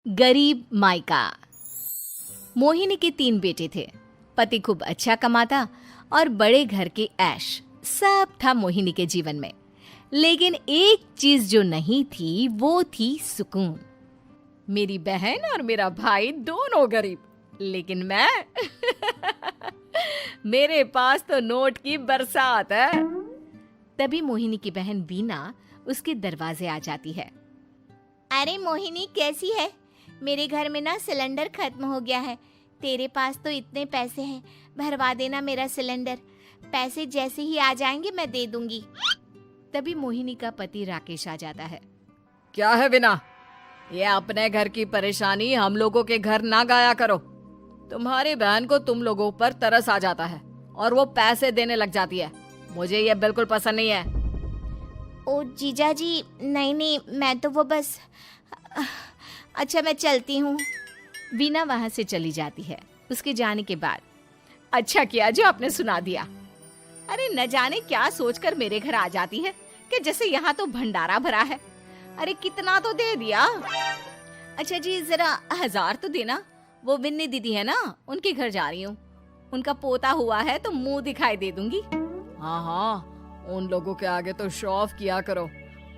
गरीब मायका। मोहिनी के 3 बेटे थे। पति खूब अच्छा कमाता और बड़े घर के ऐश सब था मोहिनी के जीवन में। लेकिन एक चीज जो नहीं थी वो थी सुकून। मेरी बहन और मेरा भाई दोनों गरीब, लेकिन मैं मेरे पास तो नोट की बरसात है। तभी मोहिनी की बहन वीना उसके दरवाजे आ जाती है। अरे मोहिनी, कैसी है? मेरे घर में ना सिलेंडर खत्म हो गया है। तेरे पास तो इतने पैसे हैं, भरवा देना मेरा सिलेंडर। पैसे जैसे ही आ जाएंगे मैं दे दूंगी। तभी मोहिनी का पति राकेश आ जाता है। क्या है विना, ये अपने घर की परेशानी हम लोगों के घर ना गाया करो। तुम्हारी बहन को तुम लोगों पर तरस आ जाता है और वो पैसे देने लग जाती है। मुझे ये बिल्कुल पसंद नहीं है। ओ जीजा जी, नहीं, मैं तो वो बस अच्छा, मैं चलती हूँ। वीना वहां से चली जाती है। उसके जाने के बाद अच्छा किया जो आपने सुना दिया। अरे न जाने क्या सोचकर मेरे घर आ जाती है कि जैसे यहाँ तो भंडारा भरा है। अरे कितना तो दे दिया। अच्छा जी, जरा 1000 तो देना। वो बिन्नी दीदी है ना, उनके घर जा रही हूँ। उनका पोता हुआ है तो मुंह दिखाई दे दूंगी। हाँ, उन लोगों के आगे तो शो ऑफ किया करो।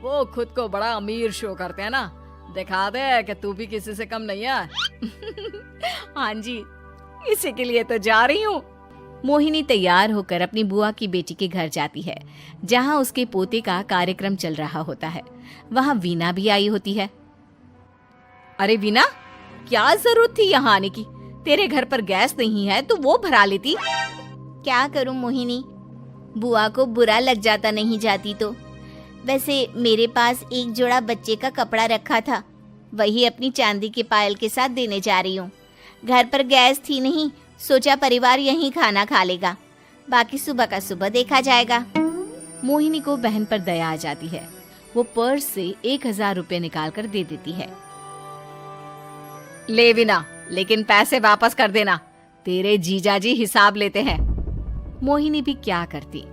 वो खुद को बड़ा अमीर शो करते हैं ना, दिखा दे कि तू भी किसी से कम नहीं है। हाँ जी, इसी के लिए तो जा रही हूँ। मोहिनी तैयार होकर अपनी बुआ की बेटी के घर जाती है, जहाँ उसके पोते का कार्यक्रम चल रहा होता है। वहाँ वीना भी आई होती है। अरे वीना, क्या जरूरत थी यहाँ आने की? तेरे घर पर गैस नहीं है तो वो भरा लेती। क्या करूँ मोहिनी, बुआ को बुरा लग जाता नहीं जाती तो। वैसे मेरे पास एक जोड़ा बच्चे का कपड़ा रखा था, वही अपनी चांदी के पायल के साथ देने जा रही हूँ। घर पर गैस थी नहीं, सोचा परिवार यहीं खाना खा लेगा, बाकी सुबह का सुबह देखा जाएगा। मोहिनी को बहन पर दया आ जाती है। वो पर्स से 1000 रुपए निकाल कर दे देती है। ले विना, लेकिन पैसे वापस कर देना, तेरे जीजाजी हिसाब लेते हैं। मोहिनी भी क्या करती,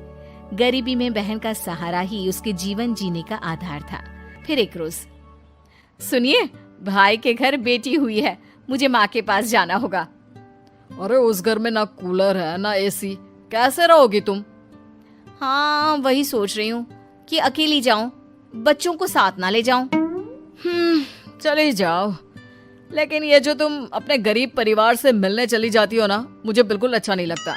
गरीबी में बहन का सहारा ही उसके जीवन जीने का आधार था। फिर एक रोज, सुनिए, भाई के घर बेटी हुई है, मुझे माँ के पास जाना होगा। अरे उस घर में ना कूलर है ना एसी, कैसे रहोगी तुम? हाँ, वही सोच रही हूँ कि अकेली जाऊं, बच्चों को साथ ना ले जाऊं। चली जाओ, लेकिन ये जो तुम अपने गरीब परिवार से मिलने चली जाती हो ना, मुझे बिल्कुल अच्छा नहीं लगता।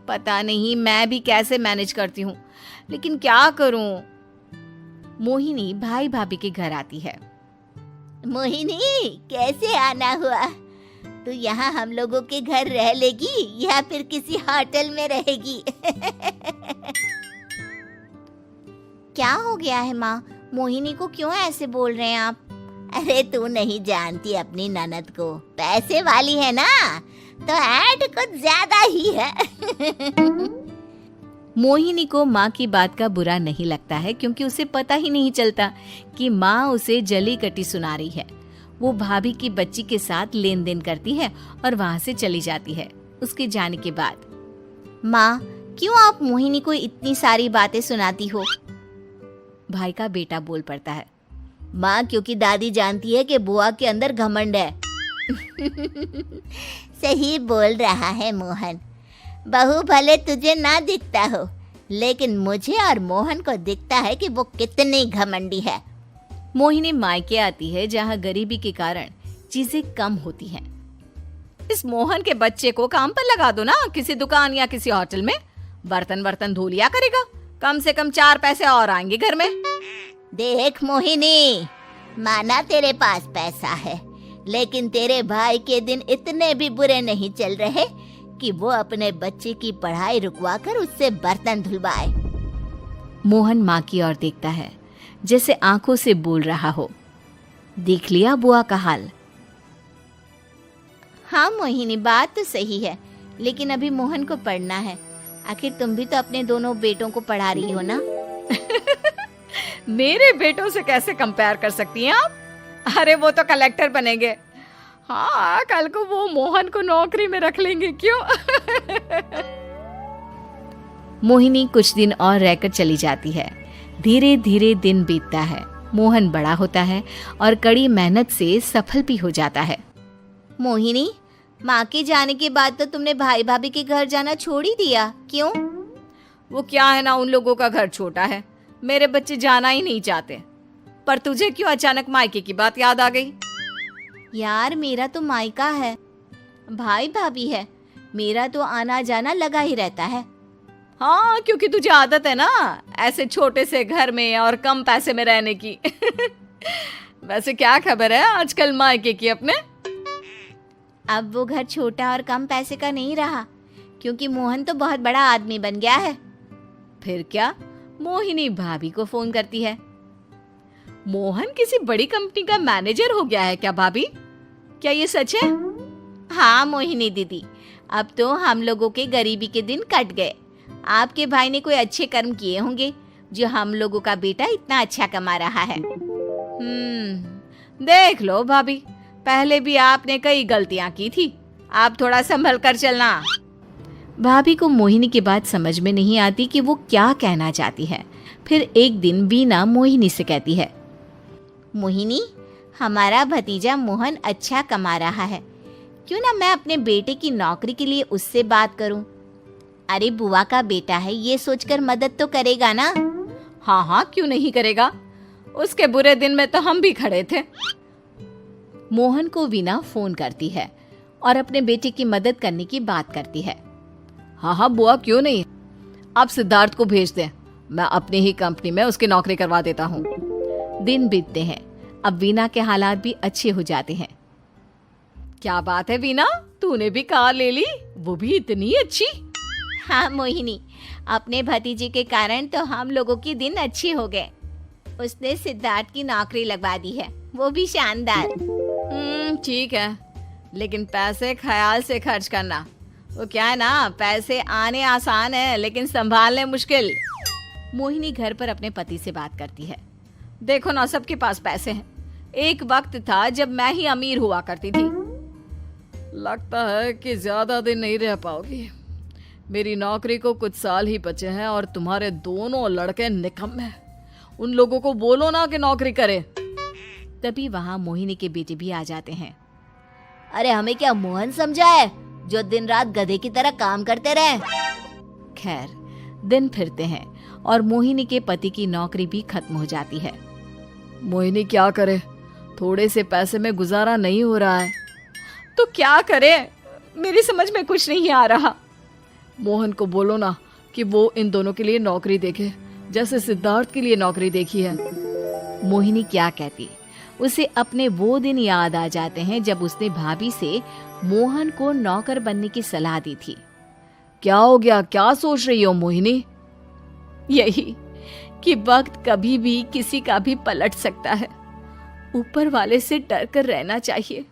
पता नहीं मैं भी कैसे मैनेज करती हूँ, लेकिन क्या करूँ। मोहिनी भाई भाभी के घर आती है। मोहिनी, कैसे आना हुआ? तू यहाँ हम लोगों के घर रह लेगी या फिर किसी होटल में रहेगी? क्या हो गया है माँ? मोहिनी को क्यों ऐसे बोल रहे हैं आप? अरे तू नहीं जानती अपनी ननद को, पैसे वाली है ना, तो ऐड कुछ ज्यादा ही है। मोहिनी को माँ की बात का बुरा नहीं लगता है, क्योंकि उसे पता ही नहीं चलता कि माँ उसे जली कटी सुना रही है। वो भाभी की बच्ची के साथ लेन देन करती है और वहाँ से चली जाती है। उसके जाने के बाद, माँ, क्यों आप मोहिनी को इतनी सारी बातें सुनाती हो? भाई का बेटा बोल पड़ता है। माँ, क्योंकि दादी जानती है कि बुआ के अंदर घमंड है। सही बोल रहा है मोहन। बहू भले तुझे ना दिखता हो, लेकिन मुझे और मोहन को दिखता है कि वो कितनी घमंडी है। मोहिनी मायके आती है, जहाँ गरीबी के कारण चीजें कम होती हैं। इस मोहन के बच्चे को काम पर लगा दो ना, किसी दुकान या किसी होटल में। बर्तन धो लिया करेगा, कम से कम 4 पैसे और आएंगे घर में। देख मोहिनी, माना तेरे पास पैसा है, लेकिन तेरे भाई के दिन इतने भी बुरे नहीं चल रहे कि वो अपने बच्चे की पढ़ाई रुकवाकर उससे बर्तन धुलवाए। मोहन माँ की ओर देखता है, जैसे आंखों से बोल रहा हो, देख लिया बुआ का हाल। हाँ मोहिनी, बात तो सही है, लेकिन अभी मोहन को पढ़ना है। आखिर तुम भी तो अपने दोनों बेटों को पढ़ा रही हो ना। मेरे बेटों से कैसे कंपेयर कर सकती हैं आप? अरे वो तो कलेक्टर बनेंगे। हाँ, कल को वो मोहन को नौकरी में रख लेंगे, क्यों? मोहिनी कुछ दिन और रहकर चली जाती है। धीरे धीरे दिन बीतता है। मोहन बड़ा होता है और कड़ी मेहनत से सफल भी हो जाता है। मोहिनी, माँ के जाने के बाद तो तुमने भाई भाभी के घर जाना छोड़ ही दिया, क्यों? वो क्या है ना, उन लोगों का घर छोटा है, मेरे बच्चे जाना ही नहीं चाहते। पर तुझे क्यों अचानक मायके की बात याद आ गई? यार, मेरा तो मायका है, भाई भाभी है, मेरा तो आना जाना लगा ही रहता है। हाँ, क्योंकि तुझे आदत है ना ऐसे छोटे से घर में और कम पैसे में रहने की। वैसे क्या खबर है आजकल मायके की अपने? अब वो घर छोटा और कम पैसे का नहीं रहा, क्योंकि मोहन तो बहुत बड़ा आदमी बन गया है। फिर क्या? मोहिनी भाभी को फोन करती है। मोहन किसी बड़ी कंपनी का मैनेजर हो गया है क्या भाभी? क्या ये सच है? हाँ मोहिनी दीदी, अब तो हम लोगों के गरीबी के दिन कट गए। आपके भाई ने कोई अच्छे कर्म किए होंगे जो हम लोगों का बेटा इतना अच्छा कमा रहा है। देख लो भाभी, पहले भी आपने कई गलतियां की थी, आप थोड़ा संभल कर चलना। भाभी को मोहिनी की बात समझ में नहीं आती कि वो क्या कहना चाहती है। फिर एक दिन वीना मोहिनी से कहती है, मोहिनी, हमारा भतीजा मोहन अच्छा कमा रहा है, क्यों ना मैं अपने बेटे की नौकरी के लिए उससे बात करूं? अरे बुआ का बेटा है, ये सोचकर मदद तो करेगा ना? हाँ हाँ, क्यों नहीं करेगा, उसके बुरे दिन में तो हम भी खड़े थे। मोहन को वीना फोन करती है और अपने बेटे की मदद करने की बात करती है। हाँ हाँ बुआ, क्यों नहीं, आप सिद्धार्थ को भेज दें, मैं अपनी ही कंपनी में उसकी नौकरी करवा देता हूँ। दिन बीतते हैं, अब वीना के हालात भी अच्छे हो जाते हैं। क्या बात है वीना, तूने भी कार ले ली, वो भी इतनी अच्छी? हाँ मोहिनी, अपने भतीजे के कारण तो हम लोगों के दिन अच्छे हो गए। उसने सिद्धार्थ की नौकरी लगवा दी है, वो भी शानदार। ठीक है, लेकिन पैसे ख्याल से खर्च करना। वो क्या है ना, पैसे आने आसान है लेकिन संभालने मुश्किल। मोहिनी घर पर अपने पति से बात करती है। देखो ना, सबके पास पैसे हैं, एक वक्त था जब मैं ही अमीर हुआ करती थी। लगता है कि ज्यादा दिन नहीं रह पाओगी, मेरी नौकरी को कुछ साल ही बचे हैं और तुम्हारे दोनों लड़के निकम्मे हैं। उन लोगों को बोलो ना कि नौकरी करे। तभी वहाँ मोहिनी के बेटे भी आ जाते हैं। अरे हमें क्या मोहन समझा है जो दिन रात गधे की तरह काम करते रहे? खैर, दिन फिरते हैं और मोहिनी के पति की नौकरी भी खत्म हो जाती है। मोहिनी क्या करे, थोड़े से पैसे में गुजारा नहीं हो रहा है। तो क्या करे, मेरी समझ में कुछ नहीं आ रहा। मोहन को बोलो ना कि वो इन दोनों के लिए नौकरी देखे, जैसे सिद्धार्थ के लिए नौकरी देखी है। मोहिनी क्या कहती, उसे अपने वो दिन याद आ जाते हैं जब उसने भाभी से मोहन को नौकर बनने की सलाह दी थी। क्या हो गया, क्या सोच रही हो मोहिनी? यही कि वक्त कभी भी किसी का भी पलट सकता है, ऊपर वाले से डर कर रहना चाहिए।